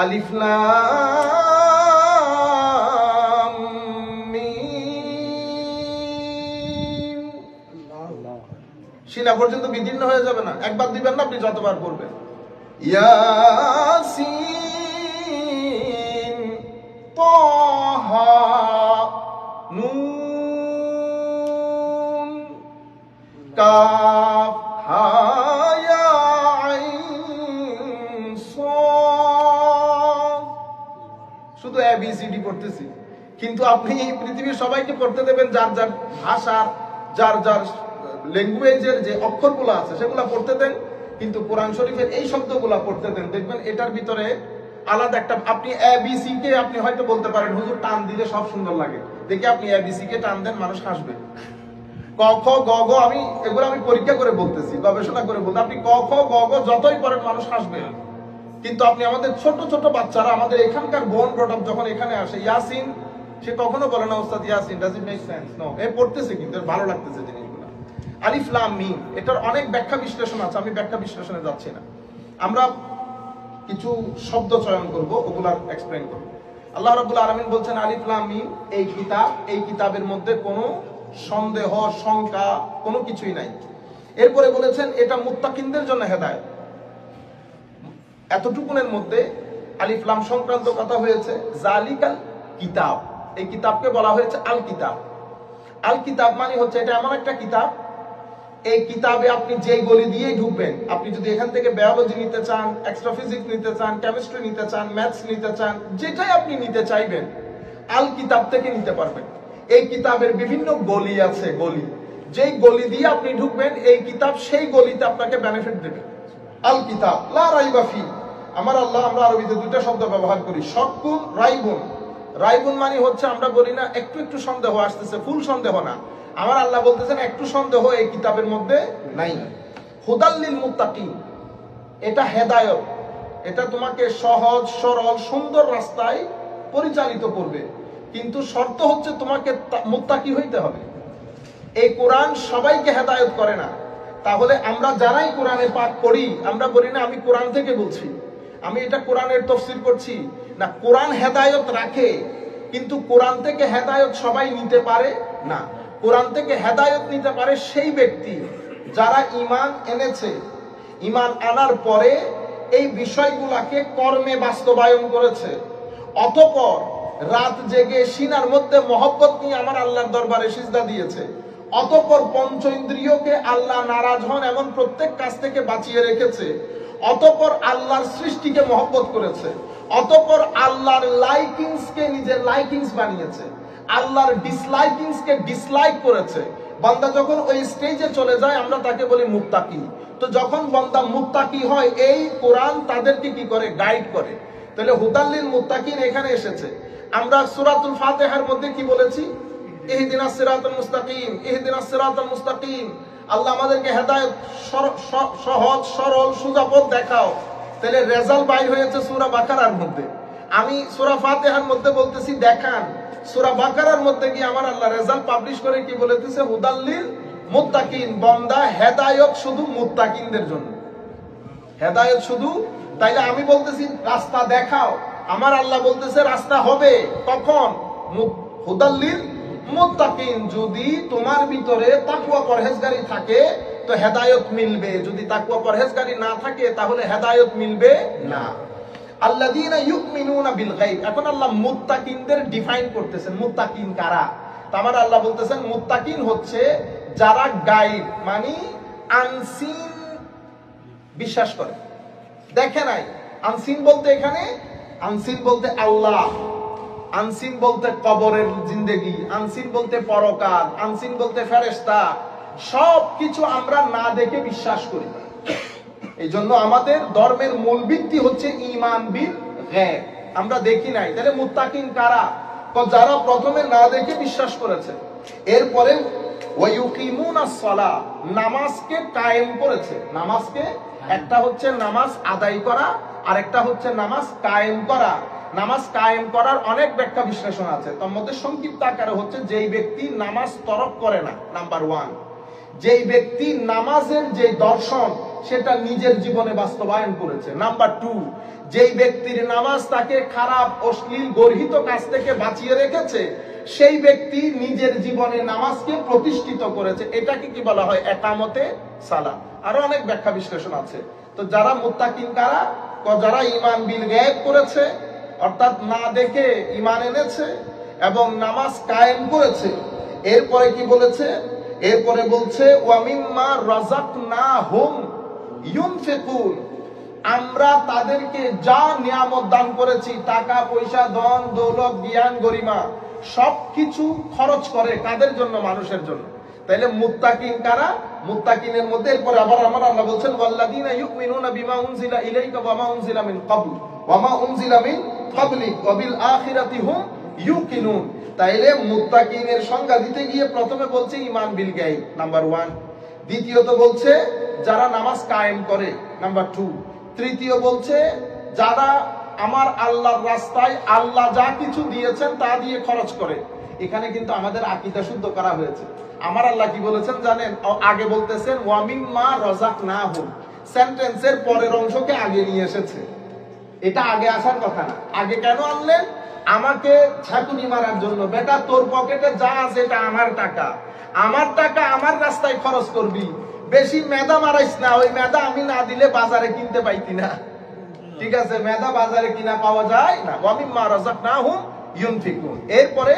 আলিফ লাম মিম। সিনা পর্যন্ত বিদীর্ণ হয়ে যাবে না, একবার দিবেন না, আপনি যতবার পড়বেন। ইয়াসিন তাহা নুন কাফ হা ইয়া আইন সাদ। শুধু ABCD পড়তেছি, কিন্তু আপনি পৃথিবীর সবাইকে পড়তে দেবেন যার যার ভাষার, যার যার ল্যাঙ্গুয়েজের যে অক্ষরগুলো আছে সেগুলো পড়তে দেন, কিন্তু কোরআন শরীফের এই শব্দগুলো পড়তে দেন। দেখবেন এটার ভিতরে আলাদা একটা, আপনি ABC কে আপনি হয়তো বলতে পারেন হুজুর টান দিলে সব সুন্দর লাগে, দেখে আপনি ABC কে টান দেন, মানুষ হাসবে। ক খ গ ঘ, এগুলো আমি পরীক্ষা করে বলতেছি, গবেষণা করে বলতে, আপনি ক খ গ ঘ যতই পড়েন মানুষ হাসবে। কিন্তু আপনি আমাদের ছোট ছোট বাচ্চারা, আমাদের এখানকার বোন ব্রটআপ যখন এখানে আসে, ইয়াসিন, সে কখনো বলে না ওস্তাদ Yasin does it make sense, no, এ পড়তেছে কিন্তু এর ভালো লাগতেছে জিনিসগুলো। আলিফ লাম মিম, এটার অনেক ব্যাখ্যা বিশ্লেষণ আছে, আমি ব্যাখ্যা বিশ্লেষণে যাচ্ছি না। আমরা কিছু শব্দ চয়ন করব, ওগুলার এক্সপ্লেইন করব। আল্লাহ রাব্বুল আলামিন বলছেন আলিফ লাম মিম, এই কিতাব, এই কিতাবের মধ্যে কোনো সন্দেহ শঙ্কা কোনো কিছুই নাই। এরপরে বলেছেন এটা মুত্তাকিনদের জন্য হেদায়েত। এতটুকুনের মধ্যে আলিফ লাম সংক্রান্ত কথা হয়েছে। জালিকাল কিতাব, এই কিতাবকে বলা হয়েছে আল কিতাব। আল কিতাব মানে হচ্ছে এটা এমন একটা কিতাব, এই কিতাবে আপনি যেই গলি দিয়েই ঢুকবেন, আপনি যদি এখান থেকে বায়োলজি নিতে চান, এক্সট্রা ফিজিক্স নিতে চান, কেমিস্ট্রি নিতে চান, ম্যাথস নিতে চান, যেটাই আপনি নিতে চাইবেন আল কিতাব থেকে নিতে পারবেন। এই কিতাবের বিভিন্ন গলি আছে, গলি, যেই গলি দিয়ে আপনি ঢুকবেন এই কিতাব সেই গলিতে আপনাকে বেনিফিট দেবে। আল কিতাব লা রাইবা ফি, আমার আল্লাহ, আমরা আরবিতে দুইটা শব্দ ব্যবহার করি, শাক্কুন রাইবুন। রাইবুন মানে হচ্ছে আমরা বলি না একটু একটু সন্দেহ আসতেছে, ফুল সন্দেহ না, আমার আল্লাহ বলতেছেন একটু সন্দেহ এই কিতাবের মধ্যে নাই। হুদাল্লিল মুত্তাকিন, এটা হেদায়েত, এটা তোমাকে সহজ সরল সুন্দর রাস্তায় পরিচালিত করবে, কিন্তু শর্ত হচ্ছে তোমাকে মুত্তাকি হইতে হবে। এই কোরআন সবাইকে হেদায়েত করে না। তাহলে আমরা যারাই কোরআনে পাঠ করি, আমরা বলি না আমি কোরআন থেকে বলছি, আমি এটা কোরআনের তাফসীর করছি না। কোরআন হেদায়েত রাখে, কিন্তু কোরআন থেকে হেদায়েত সবাই নিতে পারে না। কোরআন থেকে হেদায়েত নিতে পারে সেই ব্যক্তি যারা ঈমান এনেছে, ঈমান আনার পরে এই বিষয়গুলোকে কর্মে বাস্তবায়ন করেছে, অতঃপর রাত জেগে সিনার মধ্যে মহব্বত নিয়ে আমার আল্লাহর দরবারে সিজদা দিয়েছে, অতঃপর পঞ্চ ইন্দ্রিয়কে আল্লাহ নারাজ হন এমন প্রত্যেক কাজ থেকে বাঁচিয়ে রেখেছে, অতঃপর আল্লাহর সৃষ্টিকে মহব্বত করেছে, অতঃপর আল্লাহর লাইকিংসকে নিজের লাইকিংস বানিয়েছে, আল্লাহর ডিসলাইকিংসকে ডিসলাইক করেছে। বান্দা যখন ওই স্টেজে চলে যায় আমরা তাকে বলি মুত্তাকি। তো যখন বান্দা মুত্তাকি হয় এই কোরআন তাদেরকে কি করে, গাইড করে। তাহলে হুদাল্লিল মুত্তাকিন এখানে এসেছে। আমরা সূরাতুল ফাতিহার মধ্যে কি বলেছি, ইহদিনাস সিরাতাল মুস্তাকিম, ইহদিনাস সিরাতাল মুস্তাকিম, আল্লাহ আমাদেরকে হেদায়েত, সহজ সরল সোজা পথ দেখাও। তাহলে রেজাল্ট বাইর হয়েছে সূরা বাকারার মধ্যে, আমি সূরা ফাতিহার মধ্যে বলতেছি দেখান, সূরা বাকারার মধ্যে গিয়ে আমার আল্লাহ রেজাল্ট পাবলিশ করে কি বলেছে, হুদাল্লিল মুত্তাকিন, বান্দা হেদায়েত শুধু মুত্তাকিনদের জন্য, হেদায়েত শুধু। তাইলে আমি বলতেছি রাস্তা দেখাও, আমার আল্লাহ বলতেছে রাস্তা হবে কখন, হুদাল্লিল মুত্তাকিন। যদি তোমার ভিতরে তাকওয়া পরহেজগারি থাকে তো হেদায়েত মিলবে, যদি তাকওয়া পরহেজগারি না থাকে তাহলে হেদায়েত মিলবে না। আল্লাযীনা ইউমিনুনা বিল গায়ব, এখন আল্লাহ মুত্তাকিনদের ডিফাইন করতেছেন, মুত্তাকিন কারা। আমার আল্লাহ বলতেছেন মুত্তাকিন হচ্ছে যারা গায়ব মানে আনসিন বিশ্বাস করে, দেখে নাই। আনসিন বলতে এখানে, আনসিন বলতে আল্লাহ, আনসিন বলতে কবরের জিন্দেগি, আনসিন বলতে পরকাল, আনসিন বলতে ফেরেশতা, সবকিছু আমরা না দেখে বিশ্বাস করি। এই জন্য আমাদের ধর্মের মূল ভিত্তি হচ্ছে ঈমান বিল গায়ব, আমরা দেখি নাই। তাহলে মুত্তাকিন কারা, যারা প্রথমে না দেখে বিশ্বাস করেছে, এরপরে ওয়ায়ুকিমুনাস সালাহ, নামাজকে কায়েম করেছে। নামাজকে, একটা হচ্ছে নামাজ আদায় করা আর একটা হচ্ছে নামাজ কায়েম করা। নামাজ কায়েম করার অনেক ব্যাখ্যা বিশ্লেষণ আছে, তার মধ্যে সংক্ষিপ্ত আকারে হচ্ছে যেই ব্যক্তি নামাজ তরক করে না, নাম্বার 1, যেই ব্যক্তি নামাজের যে দর্শন সেটা নিজের জীবনে বাস্তবায়ন করেছে, নাম্বার 2, যেই ব্যক্তির নামাজ তাকে খারাপ অশ্লীল গর্হিত কাজ থেকে বাঁচিয়ে রেখেছে, সেই ব্যক্তি নিজের জীবনে নামাজকে প্রতিষ্ঠিত করেছে। এটাকে কি বলা হয়? একামতে সালাহ। আরো অনেক ব্যাখ্যা বিশ্লেষণ আছে। তো যারা মুত্তাকিন কারা? যারা ঈমান বিল গায়ব করেছে, অর্থাৎ না দেখে ঈমান এনেছে এবং নামাজ কায়েম করেছে। এরপরে কি বলেছে? এরপরে বলছে ওয়া মিম্মা রাযাকনাহুম ইউনফিকুন, আমরা তাদেরকে যা নিয়ামত দান করেছি, টাকা পয়সা, ধন দৌলত, জ্ঞান গরিমা, সবকিছু খরচ করে কাদের জন্য? মানুষের জন্য। তাইলে মুত্তাকিন কারা? মুত্তাকিনের মধ্যে এরপরে আবার আমার আল্লাহ বলছেন ওয়াল্লাযীনা ইউমিনুনা বিমা উনজিলা ইলাইকা ওয়া মা উনজিলা মিন ক্বাবল ওয়া মা উনজিলা মিন ক্বাবলিক ওয়া বিল আখিরাতি হুম ইউকিনুন। তাইলে মুত্তাকিনের সংজ্ঞা দিতে গিয়ে প্রথমে বলছে ঈমান বিল গায়ব, নাম্বার 1। দ্বিতীয়ত বলছে যারা নামাজ কায়েম করে, নাম্বার 2। তৃতীয় বলছে যারা আমার আল্লাহর রাস্তায় আল্লাহ যা কিছু দিয়েছেন তা দিয়ে খরচ করে। এখানে কিন্তু আমাদের আকীদা শুদ্ধ করা হয়েছে। আমার আল্লাহ কি বলেছেন জানেন? আগে বলতেছেন ওয়া মিম্মা রাযাকনাহুম, সেন্টেন্সের পরের অংশকে আগে নিয়ে এসেছে। এটা আগে আসার কথা না। আগে কেন আনলেন? আমাকে ছাকুনি মারার জন্য। বেটা, তোর পকেটে যা আছে এটা আমার টাকা, আমার টাকা আমার রাস্তায় খরচ করবি, বেশি মেদা মারাইস না। ওই মেদা আমি না দিলে বাজারে কিনতে পাইতি না। ঠিক আছে, মেদা বাজারে কিনা পাওয়া যায় না। ওয়া মিম্মা রাযাকনাহুম ইউনফিকুন। এরপরে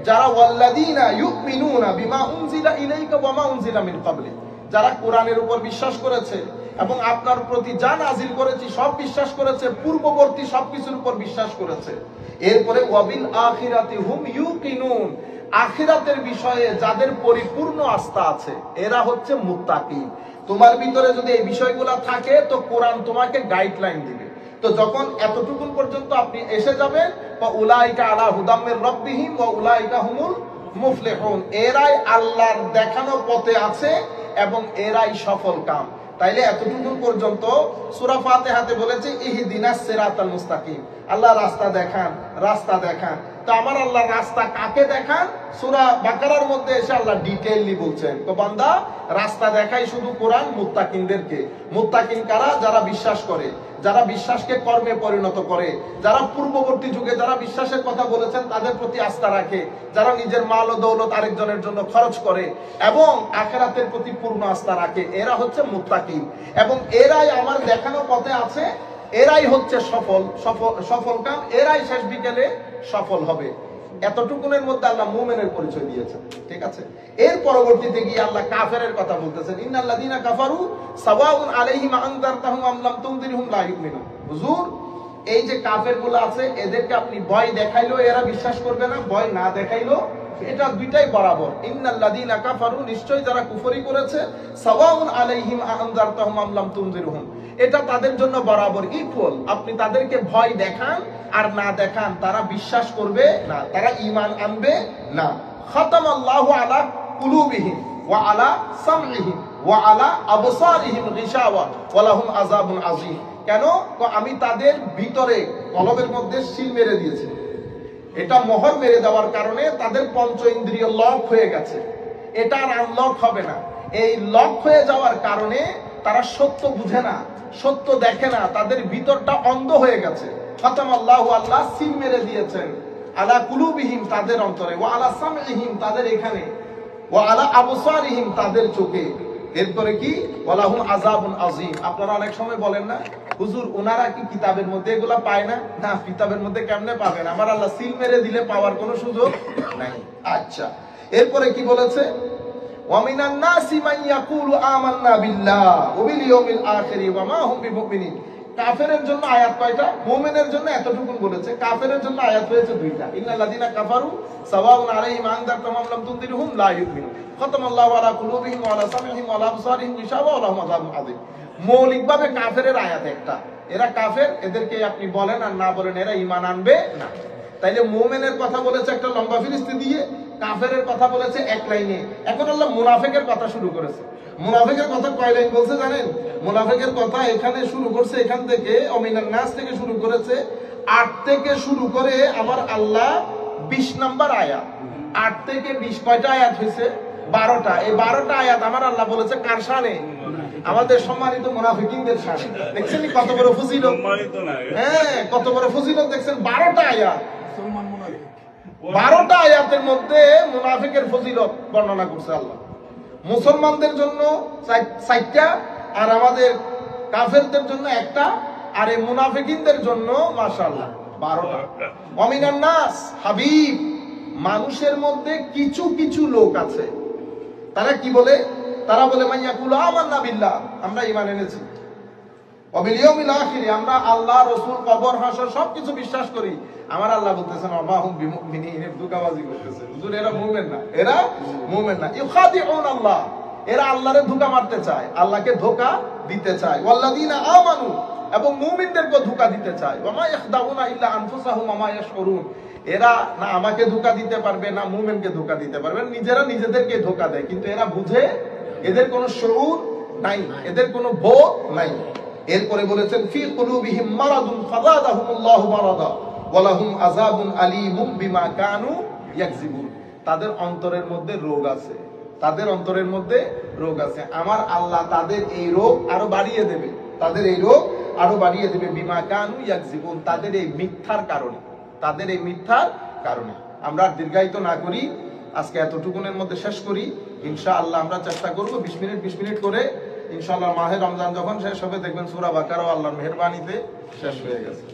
যারা ওয়াল্লাযীনা ইউমিনুনা বিমা উনজিলা ইলাইকা ওয়া মা উনজিলা মিন ক্বাবলিক, যারা কোরআনের উপর বিশ্বাস করেছে এবং আপনার প্রতি যা নাজিল করেছি সব বিশ্বাস করেছে, পূর্ববর্তী সবকিছুর উপর বিশ্বাস করেছে। এরপরে ওয়া বিল আখিরাতি হুম ইউকিনুন, আখিরাতের বিষয়ে যাদের পরিপূর্ণ আস্থা আছে এরা হচ্ছে মুত্তাকিন। তোমার ভিতরে যদি এই বিষয়গুলো থাকে তো কোরআন তোমাকে গাইডলাইন দিবে। তো যখন এতটুকুন পর্যন্ত আপনি এসে যাবেন, উলাইকা আলা হুদাম মির রাব্বিহিম ওয়া উলাইকা হুমুল মুফলিহুন, এরাই আল্লাহর দেখানো পথে আছে এবং এরাই সফল কাম। তাইলে এতটুকুন পর্যন্ত সূরা ফাতিহাতে বলেছে ইহদিনাস সিরাতাল মুস্তাকিম, আল্লাহ রাস্তা দেখান, রাস্তা দেখান। তো আমার আল্লাহ রাস্তা কাকে দেখান? সূরা বাকারার মধ্যে এসে আল্লাহ ডিটেইললি বলছেন, তো বান্দা রাস্তা দেখাই শুধু কোরআন মুত্তাকিনদেরকে। মুত্তাকিন কারা? যারা বিশ্বাস করে, যারা বিশ্বাসকে কর্মে পরিণত করে, যারা পূর্ববর্তী যুগে যারা বিশ্বাসের কথা বলেছেন তাদের প্রতি আস্থা রাখে, যারা নিজের মাল ও দৌলত আরেকজনের জন্য খরচ করে এবং আখিরাতের প্রতি পূর্ণ আস্থা রাখে, এরা হচ্ছে মুত্তাকিন। এবং এরাই আমার দেখানো পথে আছে, এরাই হচ্ছে সফল কাম, এরাই শেষ বিকেলে সফল হবে। এতটুকুনের মধ্যে আল্লাহ মুমিনের পরিচয় দিয়েছেন। ঠিক আছে, এর পরবর্তীতে গিয়ে আল্লাহ কাফেরের কথা বলতেছেন, ইন্নাল্লাযীনা কাফারু সাওয়াউন আলাইহিম আনযারতাহুম আম লাম তুনযিরহুম লা ইউমিনুন। হুজুর, এই যে কাফেরগুলো আছে এদেরকে আপনি ভয় দেখাইলো এরা বিশ্বাস করবে না, ভয় না দেখাইলো এটা দুইটাই বরাবর। ইন্নাল্লাযীনা কাফারু, নিশ্চয় যারা কুফরি করেছে, সাওয়াউন আলাইহিম আনযারতাহুম আম লাম তুনযিরহুম, এটা তাদের জন্য বরাবর ইকুয়াল। আপনি তাদেরকে ভয় দেখান আর না দেখান, তারা বিশ্বাস করবে না, তারা ঈমান আনবে না। খাতামাল্লাহু আলা কুলুবিহিম ওয়া আলা সামইহিম ওয়া আলা আবসারিহিম গিশাওয়া ওয়া লাহুম আযাবুন আযীম। কেন? আমি তাদের ভিতরে কলবের মধ্যে সিল মেরে দিয়েছি। এটা মোহর মেরে দেওয়ার কারণে তাদের পঞ্চ ইন্দ্রিয় লক হয়ে গেছে, এটা আর আনলক হবে না। এই লক হয়ে যাওয়ার কারণে তারা সত্য বুঝে না, সত্য দেখে না, তাদের ভিতরটা অন্ধ হয়ে গেছে। খাতামাল্লাহু, আল্লাহ সিল মেরে দিয়েছেন, আলা কুলুবিহিম তাদের অন্তরে, ওয়া আলা সামইহিম তাদের এখানে, ওয়া আলা আবসারিহিম তাদের চোখে। এরপরে কি? ওয়া লাহুম আযাবুন আযীম। আপনারা অনেক সময় বলেন না, হুজুর ওনারা কি কিতাবের মধ্যে এগুলা পায় না? না, কিতাবের মধ্যে কেমনে পাবেন? আমার আল্লাহ সিল মেরে দিলে পাওয়ার কোনো সুযোগ নাই। আচ্ছা, এরপরে কি বলেছে? ওয়া মিনান নাসি মান ইয়াকুলু আমান্না বিল্লাহ ওয়া বিল ইয়াউমিল আখির ওয়া মা হুম বিমুমিনিন। কাফেরের জন্য আয়াত কয়টা? মুমিনের জন্য এতটুকুন বলেছে, কাফেরের জন্য আয়াত হয়েছে দুইটা। ইন্নাল্লাযীনা কাফারু সাওয়াউন আলাইহিম আনযারতাহুম আম লাম তুনযিরহুম লা ইউমিনুন। খাতামাল্লাহু আলা কুলুবিহিম ওয়া আলা সামইহিম ওয়া আলা আবসারিহিম গিশাওয়া ওয়া লাহুম আযাবুন আযীম। মৌলিকভাবে কাফেরের আয়াত একটা, এরা কাফের, এদেরকে আপনি বলেন আর না বলেন এরা ঈমান আনবে না। তাইলে মুমিনের কথা বলেছে একটা লম্বা ফিরিস্তি দিয়ে, কাফেরের কথা বলেছে এক লাইনে। এখন আল্লাহ মুনাফিকের কথা শুরু করেছে। মুনাফিকের কথা কয় লাইন বলছে জানেন? মুনাফিকের কথা এখানে শুরু করছে, এখান থেকে অমিনান নাস থেকে শুরু করেছে, 8 থেকে শুরু করে আমার আল্লাহ 20 নাম্বার আয়াত। 8 থেকে 20 কয়টা আয়াত হয়েছে? 12টা। এই 12টা আয়াত আমার আল্লাহ বলেছে কার শানে? আমাদের সম্মানিত মুনাফিকিনদের সাথে দেখছেন কত বড় ফজিলত, হ্যাঁ কত বড় ফজিলত দেখছেন। 12টা আয়াত, 12টা আয়াতের মধ্যে মুনাফিকের ফজিলত বর্ণনা করছে আল্লাহ। মুসলমানদের জন্য 4টা, আর আমাদের কাফেরদের জন্য 1টা, আর এই মুনাফিকিনদের জন্য মাশাআল্লাহ 12টা। ওয়ামিনান নাস হাবিব, মানুষের মধ্যে কিছু কিছু লোক আছে, তারা কি বলে? তারা বলে মাইয়াকুলু আমান্না বিল্লাহ, আমরা ঈমান এনেছি, ওয়া বিল ইয়াউমিল আখির, আমরা আল্লাহ, রাসূল, কবর, হাসর সবকিছু বিশ্বাস করি। আমার আল্লাহ বলতেছেন ওয়া হুম বিমুমিনিন, ধোঁকাবাজি করতেছে। হুজুর এরা মুমিন না, এরা মুমিন না। ইউখাদিউন আল্লাহ, এরা আল্লাহরে ধোঁকা মারতে চায়, আল্লাহকে ধোঁকা দিতে চায়। ওয়াল্লাযিনা আমানু, এবং মুমিনদেরকে ধোঁকা দিতে চায়। ওয়া মা ইয়াখদাউনা ইল্লা আনফুসাহুম ওয়া মা ইয়াশউরুন, এরা না আমাকে ধোঁকা দিতে পারবে না মুমিনকে ধোঁকা দিতে পারবে, নিজেরা নিজেদেরকে ধোঁকা দেয়, কিন্তু এরা বুঝে, এদের কোনো শউর নাই, এদের কোনো বোধ নাই। এরপরে বলেছেন ফি কুলুবিহিম মারাদুন ফাযাদাহুমুল্লাহু মারাদা ওয়া লাহুম আযাবুন আলীমুম বিমা কানু ইয়াকযিবুন, তাদের অন্তরের মধ্যে রোগ আছে, তাদের অন্তরের মধ্যে রোগ আছে। আমার আল্লাহ তাদের এই রোগ আরো বাড়িয়ে দেবে, তাদের এই রোগ আরো বাড়িয়ে দেবে। বিমা কানু ইয়াকযিবুন, তাদের এই মিথ্যার কারণে, তাদের এই মিথ্যার কারণে। আমরা দীর্ঘায়িত না করি, আজকে এতটুকুনের মধ্যে শেষ করি ইনশাআল্লাহ। আমরা চেষ্টা করব 20 মিনিট করে ইনশাআল্লাহ। মাহে রমজান যখন শেষ হবে দেখবেন সূরা বাকারা আল্লাহর মেহেরবানিতে শেষ হয়ে গেছে।